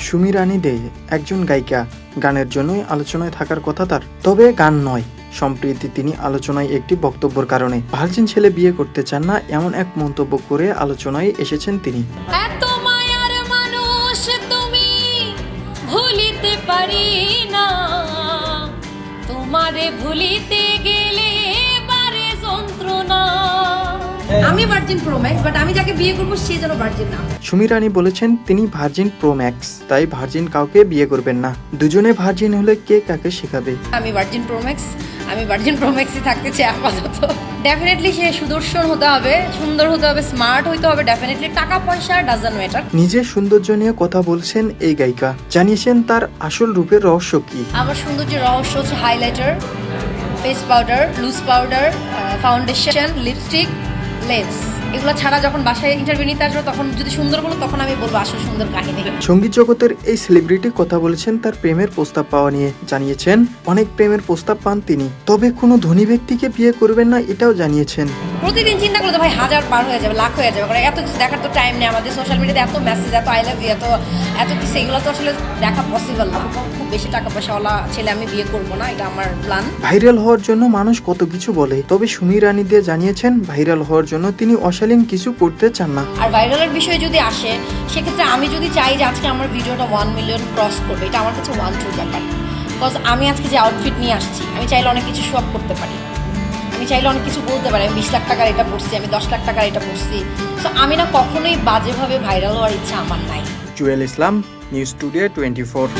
সুমি রানী দে একজন গায়িকা, গানের জন্যই আলোচনায় থাকার কথা তার, তবে গান নয়। সম্প্রতি তিনি আলোচনায় একটি বক্তব্যের কারণে ভার্জিন ছেলে বিয়ে করতে চান না এমন এক মন্তব্য করে আলোচনায় এসেছেন তিনি। এত মায়ার মানুষ তুমি ভুলিতে পারি না, তোমারে ভুলিতে গেলে বারে যন্ত্রণা। আমি ভার্জিন প্রো ম্যাক্স, বাট আমি যাকে বিয়ে করব সে যেন ভার্জিন না। সুমি রানী বলেছেন তিনি ভার্জিন প্রো ম্যাক্স, তাই ভার্জিন কাউকে বিয়ে করবেন না। দুজনে ভার্জিন হলে কে কাকে শেখাবে? আমি ভার্জিন প্রো ম্যাক্স, আমি ভার্জিন প্রো ম্যাক্সই থাকতে চাই আপাতত। ডেফিনেটলি সে সুদর্শন হতে হবে, সুন্দর হতে হবে, স্মার্ট হতে হবে। ডেফিনেটলি টাকা পয়সা ডাজন্ট ম্যাটার। নিজের সৌন্দর্য নিয়ে কথা বলছেন এই গায়িকা, জানিয়েছেন তার আসল রূপের রহস্য কি। আমার সৌন্দর্যের রহস্য হচ্ছে highlighter, face powder, loose powder, foundation, lipstick, lens. এগুলো ছাড়া যখন বাসায় ইন্টারভিউ নিতে আসবো তখন যদি সুন্দর বলো তখন আমি বলবো আসল সুন্দর কাহিনী। সঙ্গীত জগতের এই সেলিব্রিটি কথা বলেছেন তার প্রেমের প্রস্তাব পাওয়া নিয়ে। জানিয়েছেন অনেক প্রেমের প্রস্তাব পান তিনি, তবে কোনো ধনী ব্যক্তিকে বিয়ে করবেন না এটাও জানিয়েছেন। প্রতিদিন চিন্তা করলে তো ভাই 1000 পার হয়ে যাবে, লাখ হয়ে যাবে, কারণ এত কিছু দেখার তো টাইম নেই আমাদের। সোশ্যাল মিডিয়াতে এত মেসেজ, এত আই লাভ ইউ, এত কিছু, এগুলো তো আসলে দেখা পসিবল না। খুব বেশি টাকা পয়সাওয়ালা ছেলে আমি বিয়ে করবো না, এটা আমার প্ল্যান। ভাইরাল হওয়ার জন্য মানুষ কত কিছু বলে, তবে সুমি রানী দে জানিয়েছেন ভাইরাল হওয়ার জন্য তিনি অশালীন কিছু করতে চান না। আর ভাইরালের বিষয়ে যদি আসে, সেক্ষেত্রে আমি যদি চাই যে আজকে আমার ভিডিওটা 1 মিলিয়ন ক্রস করবে, এটা আমার কাছে 1 ট্রু ব্যাপার। বিকজ আমি আজকে যে আউটফিট নিয়ে আসছি, আমি চাইলে অনেক কিছু শো আপ করতে পারি, আমি চাইলে অনেক কিছু বলতে পারি। আমি 20 লাখ টাকার এটা পড়ছি, আমি 10 লাখ টাকার এটা পড়ছি। সো আমি না কখনোই বাজেভাবে ভাইরাল হওয়ার ইচ্ছা আমার নাই। জুয়েল ইসলাম, নিউজ টুডে 24।